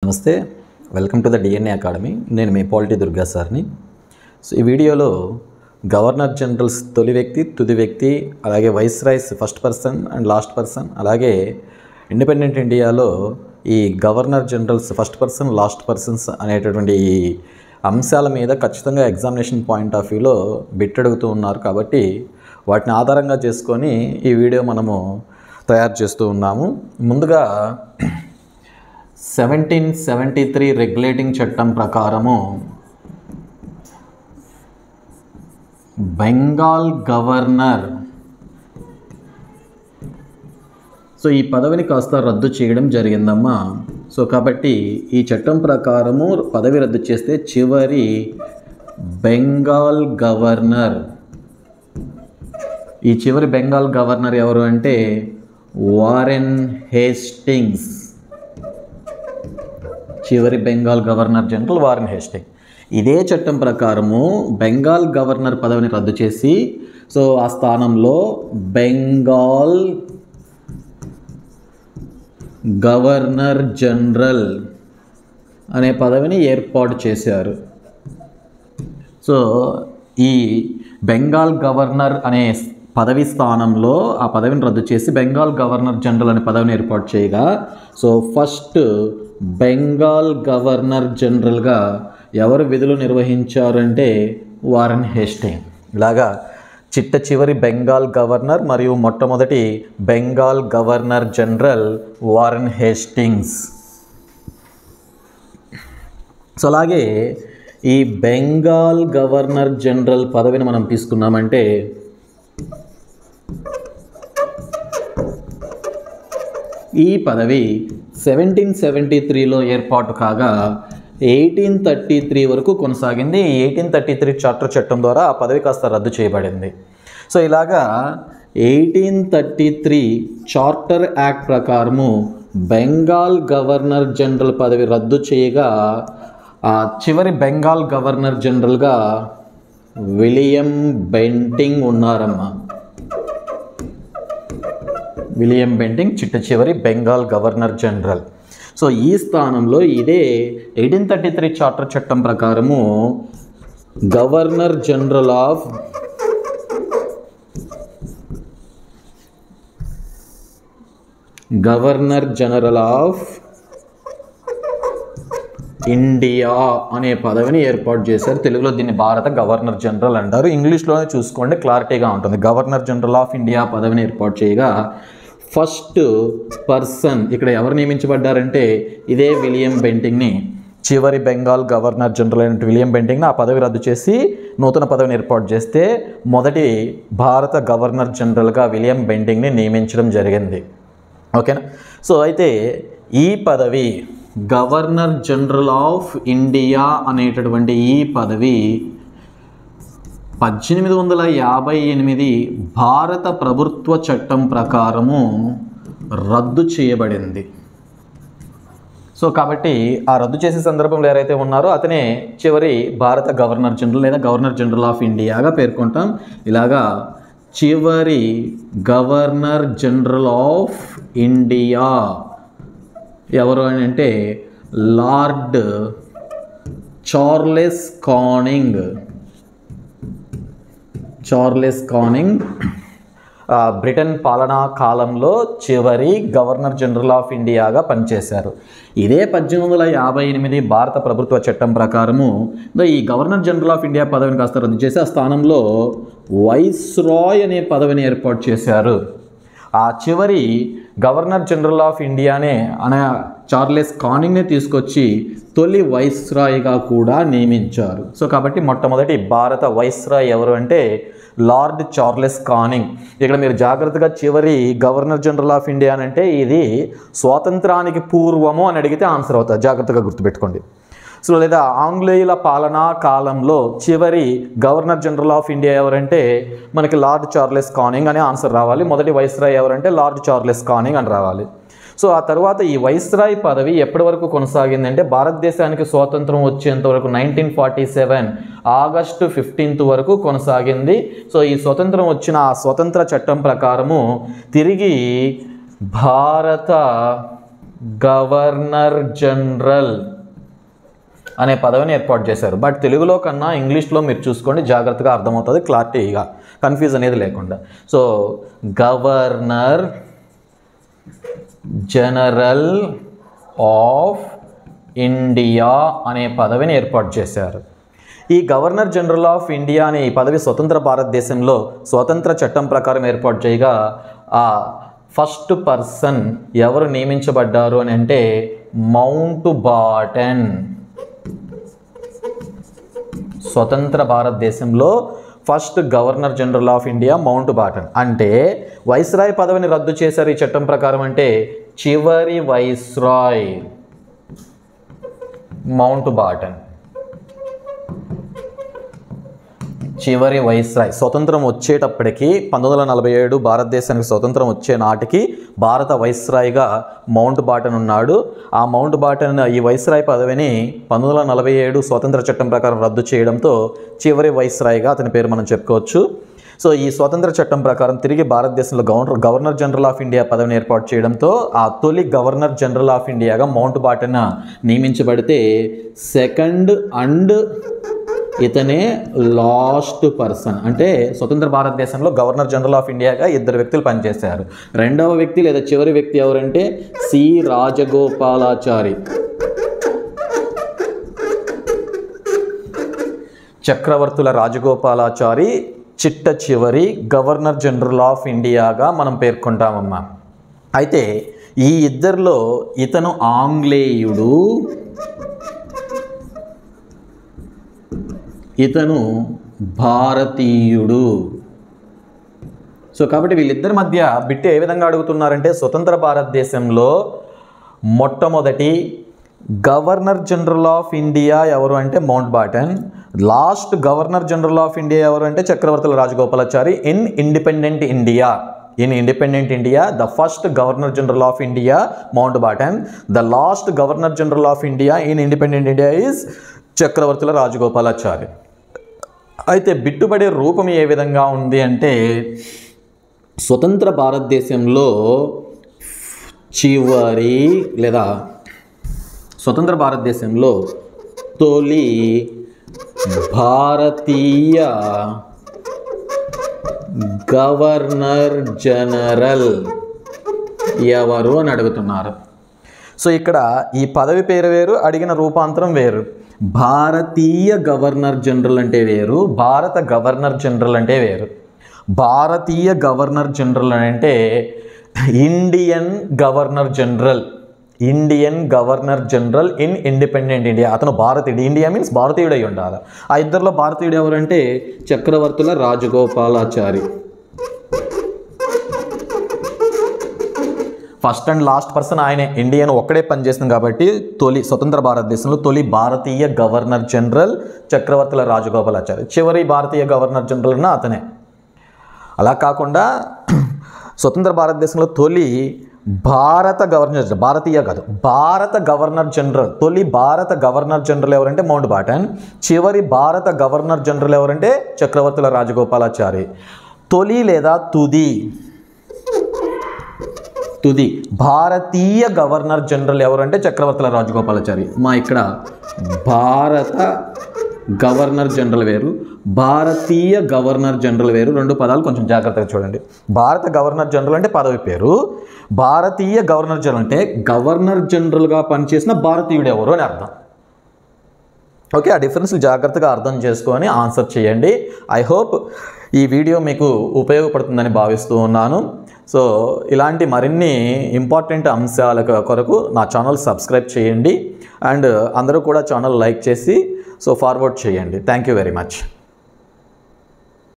నమస్తే, welcome to the DNA academy. నేను మీ polity Durga సార్ని. సో ఈ వీడియోలో గవర్నర్ జనరల్స్ తొలి వ్యక్తి, తుది వ్యక్తి, అలాగే viceroys first person and last person, అలాగే ఇండిపెండెంట్ ఇండియాలో ఈ governor generals first person, last persons అనేటటువంటి ఈ అంశాల మీద ఖచ్చితంగా ఎగ్జామినేషన్ పాయింట్ ఆఫ్ వ్యూలో బిట్ అడుగుతూ ఉన్నారు. కాబట్టి వాటిని ఆధారంగా చేసుకొని ఈ వీడియో మనము తయారు చేస్తూ ఉన్నాము. ముందుగా 1773 రెగ్యులేటింగ్ చట్టం ప్రకారము బెంగాల్ గవర్నర్ ఈ పదవిని కాస్త రద్దు చేయడం జరిగిందమ్మా. కాబట్టి ఈ చట్టం ప్రకారము పదవి రద్దు చేస్తే చివరి బెంగాల్ గవర్నర్, ఈ చివరి బెంగాల్ గవర్నర్ ఎవరు అంటే వారెన్ హేస్టింగ్స్. చివరి Bengal governor general Warren Hastings. ఇదే చట్టం ప్రకారము బెంగాల్ గవర్నర్ పదవిని రద్దు చేసి ఆ స్థానంలో బెంగాల్ గవర్నర్ జనరల్ అనే పదవిని ఏర్పాటు చేశారు. ఈ బెంగాల్ గవర్నర్ అనే పదవి స్థానంలో ఆ పదవిని రద్దు చేసి బెంగాల్ గవర్నర్ జనరల్ అనే పదవిని ఏర్పాటు చేయగా ఫస్ట్ బెంగాల్ గవర్నర్ జనరల్గా ఎవరు విధులు నిర్వహించారంటే వారెన్ హేస్టింగ్స్. ఇలాగా చిట్ట చివరి బెంగాల్ గవర్నర్ మరియు మొట్టమొదటి Bengal governor general Warren Hastings. అలాగే ఈ బెంగాల్ గవర్నర్ జనరల్ పదవిని మనం తీసుకున్నామంటే ఈ పదవి 1773లో ఏర్పాటు కాగా 1833 వరకు కొనసాగింది. 1833 చార్టర్ చట్టం ద్వారా ఆ పదవి కాస్త రద్దు చేయబడింది. ఇలాగా 1833 చార్టర్ యాక్ట్ ప్రకారము బెంగాల్ గవర్నర్ జనరల్ పదవి రద్దు చేయగా ఆ చివరి బెంగాల్ గవర్నర్ జనరల్గా విలియం బెంటింగ్ ఉన్నారమ్మా. విలియం బెంటింగ్ చిట్ట చివరి బెంగాల్ గవర్నర్ జనరల్. ఈ స్థానంలో ఇదే 1833 చార్టర్ చట్టం ప్రకారము గవర్నర్ జనరల్ ఆఫ్ ఇండియా అనే పదవిని ఏర్పాటు చేశారు. తెలుగులో దీన్ని భారత గవర్నర్ జనరల్ అంటారు. ఇంగ్లీష్లోనే చూసుకోండి, క్లారిటీగా ఉంటుంది. గవర్నర్ జనరల్ ఆఫ్ ఇండియా పదవిని ఏర్పాటు చేయగా ఫస్ట్ పర్సన్ ఇక్కడ ఎవరు నియమించబడ్డారంటే ఇదే విలియం బెంటింగ్ని, చివరి బెంగాల్ గవర్నర్ జనరల్ అయిన విలియం బెంటింగ్ని ఆ పదవి రద్దు చేసి నూతన పదవిని ఏర్పాటు చేస్తే మొదటి భారత గవర్నర్ జనరల్గా విలియం బెంటింగ్ని నియమించడం జరిగింది. ఓకేనా. అయితే ఈ పదవి గవర్నర్ జనరల్ ఆఫ్ ఇండియా అనేటటువంటి ఈ పదవి 1858 భారత ప్రభుత్వ చట్టం ప్రకారము రద్దు చేయబడింది. కాబట్టి ఆ రద్దు చేసే సందర్భంలో ఎవరైతే ఉన్నారో అతనే చివరి భారత గవర్నర్ జనరల్ లేదా గవర్నర్ జనరల్ ఆఫ్ ఇండియాగా పేర్కొంటాం. ఇలాగా చివరి గవర్నర్ జనరల్ ఆఫ్ ఇండియా ఎవరు అని అంటే లార్డ్ చార్లెస్ కానింగ్ బ్రిటన్ పాలనా కాలంలో చివరి గవర్నర్ జనరల్ ఆఫ్ ఇండియాగా పనిచేశారు. ఇదే 1858 భారత ప్రభుత్వ చట్టం ప్రకారము ఈ గవర్నర్ జనరల్ ఆఫ్ ఇండియా పదవిని కాస్త రద్దు చేసి ఆ స్థానంలో వైస్రాయ్ అనే పదవిని ఏర్పాటు చేశారు. ఆ చివరి గవర్నర్ జనరల్ ఆఫ్ ఇండియానే అనే చార్లెస్ కానింగ్ని తీసుకొచ్చి తొలి వైస్రాయ్గా కూడా నియమించారు. కాబట్టి మొట్టమొదటి భారత వైస్రాయ్ ఎవరు అంటే లార్డ్ చార్లెస్ కానింగ్. ఇక్కడ మీరు జాగ్రత్తగా చివరి గవర్నర్ జనరల్ ఆఫ్ ఇండియా అంటే ఇది స్వాతంత్రానికి పూర్వము అని అడిగితే ఆన్సర్ అవుతుంది, జాగ్రత్తగా గుర్తుపెట్టుకోండి. లేదా ఆంగ్లేయుల పాలనా కాలంలో చివరి గవర్నర్ జనరల్ ఆఫ్ ఇండియా ఎవరంటే మనకి లార్డ్ చార్లెస్ కానింగ్ అనే ఆన్సర్ రావాలి. మొదటి వైస్రాయ్ ఎవరంటే లార్డ్ చార్లెస్ కానింగ్ అని రావాలి. ఆ తర్వాత ఈ వైస్రాయ్ పదవి ఎప్పటి వరకు కొనసాగిందంటే భారతదేశానికి స్వాతంత్రం వచ్చేంత వరకు 1947 ఆగస్టు 15 వరకు కొనసాగింది. ఈ స్వతంత్రం వచ్చిన ఆ స్వతంత్ర చట్టం ప్రకారము తిరిగి భారత గవర్నర్ జనరల్ అనే పదవిని ఏర్పాటు చేశారు. బట్ తెలుగులో కన్నా ఇంగ్లీష్లో మీరు చూసుకోండి, జాగ్రత్తగా అర్థమవుతుంది, క్లారిటీగా, కన్ఫ్యూజ్ అనేది లేకుండా. So governor general of India అనే పదవిని ఏర్పాటు చేశారు. ఈ గవర్నర్ జనరల్ ఆఫ్ ఇండియా అనే ఈ పదవి స్వతంత్ర భారతదేశంలో స్వతంత్ర చట్టం ప్రకారం ఏర్పాటు చేయగా ఆ ఫస్ట్ పర్సన్ ఎవరు నియమించబడ్డారు అని అంటే మౌంట్ బాటన్. స్వతంత్ర భారతదేశంలో first governor general of India Mountbatten. అంటే వైస్రాయ్ పదవిని రద్దు చేశారు ఈ చట్టం ప్రకారం అంటే చివరి వైస్రాయ్ మౌంట్ బాటన్. చివరి వైస్రాయ్ స్వతంత్రం వచ్చేటప్పటికి 1947 భారతదేశానికి స్వతంత్రం వచ్చే నాటికి భారత వైస్రాయ్గా మౌంట్ బాటన్ ఉన్నాడు. ఆ మౌంట్ బాటన్ ఈ వైస్రాయ్ పదవిని 1947 స్వతంత్ర చట్టం ప్రకారం రద్దు చేయడంతో చివరి వైస్రాయ్గా అతని పేరు మనం చెప్పుకోవచ్చు. సో ఈ స్వతంత్ర చట్టం ప్రకారం తిరిగి భారతదేశంలో గవర్నర్ జనరల్ ఆఫ్ ఇండియా పదవిని ఏర్పాటు చేయడంతో ఆ తొలి గవర్నర్ జనరల్ ఆఫ్ ఇండియాగా మౌంట్ బాటన్ నియమించబడితే సెకండ్ అండ్ ఇతనే లాస్ట్ పర్సన్. అంటే స్వతంత్ర భారతదేశంలో గవర్నర్ జనరల్ ఆఫ్ ఇండియాగా 2 వ్యక్తులు పనిచేశారు. రెండవ వ్యక్తి లేదా చివరి వ్యక్తి ఎవరంటే సి రాజగోపాలాచారి. చక్రవర్తుల రాజగోపాలాచారి చిట్ట చివరి గవర్నర్ జనరల్ ఆఫ్ ఇండియాగా మనం పేర్కొంటామమ్మా. అయితే ఈ ఇద్దరిలో ఇతను ఆంగ్లేయుడు, ఇతను భారతీయుడు. సో కాబట్టి వీళ్ళిద్దరి మధ్య బిట్టు ఏ విధంగా అడుగుతున్నారంటే స్వతంత్ర భారతదేశంలో మొట్టమొదటి గవర్నర్ జనరల్ ఆఫ్ ఇండియా ఎవరు అంటే Mountbatten, last governor general of India ఎవరు అంటే చక్రవర్తుల Rajagopalachari. In independent India the first governor general of India Mountbatten, the last governor general of India in independent India is చక్రవర్తుల రాజగోపాలాచారి. అయితే బిట్టుబడే రూపం ఏ విధంగా ఉంది అంటే స్వతంత్ర భారతదేశంలో చివరి లేదా స్వతంత్ర భారతదేశంలో తొలి భారతీయ గవర్నర్ జనరల్ ఎవరు అని అడుగుతున్నారు. సో ఇక్కడ ఈ పదవి పేరు వేరు, అడిగిన రూపాంతరం వేరు. భారతీయ గవర్నర్ జనరల్ అంటే వేరు, భారత గవర్నర్ జనరల్ అంటే వేరు. భారతీయ గవర్నర్ జనరల్ అంటే Indian governor general in independent India. అతను భారతీయుడు, ఇండియా మీన్స్ భారతీయుడు అయి ఉండాలి. ఆ ఇద్దరిలో భారతీయుడు ఎవరంటే చక్రవర్తుల Rajagopalachari. First and last person ఆయనే, ఇండియన్ ఒక్కడే పనిచేస్తుంది కాబట్టి తొలి స్వతంత్ర భారతదేశంలో తొలి భారతీయ గవర్నర్ జనరల్ చక్రవర్తుల రాజగోపాలాచారి. చివరి భారతీయ గవర్నర్ జనరల్ అన్న అతనే. అలా కాకుండా స్వతంత్ర భారతదేశంలో తొలి భారత గవర్నర్, భారతీయ కాదు భారత గవర్నర్ జనరల్, తొలి భారత గవర్నర్ జనరల్ ఎవరంటే మౌంట్ బాటన్, చివరి భారత గవర్నర్ జనరల్ ఎవరంటే చక్రవర్తుల రాజగోపాలాచారి. తొలి లేదా తుది భారతీయ గవర్నర్ జనరల్ ఎవరంటే చక్రవర్తుల రాజగోపాలాచారి. మా ఇక్కడ భారత గవర్నర్ జనరల్ వేరు, భారతీయ గవర్నర్ జనరల్ వేరు. రెండు పదాలు కొంచెం జాగ్రత్తగా చూడండి. భారత గవర్నర్ జనరల్ అంటే పదవి పేరు, భారతీయ గవర్నర్ జనరల్ అంటే గవర్నర్ జనరల్గా పనిచేసిన భారతీయుడు ఎవరు అని అర్థం. ఓకే, ఆ డిఫరెన్స్ జాగ్రత్తగా అర్థం చేసుకొని ఆన్సర్ చేయండి. ఐ హోప్ ఈ వీడియో మీకు ఉపయోగపడుతుందని భావిస్తూ ఉన్నాను. సో ఇలాంటి మరిన్ని ఇంపార్టెంట్ అంశాల కొరకు నా ఛానల్ సబ్స్క్రైబ్ చేయండి అండ్ అందరూ కూడా ఛానల్ లైక్ చేసి ఫార్వర్డ్ చేయండి. Thank you very much.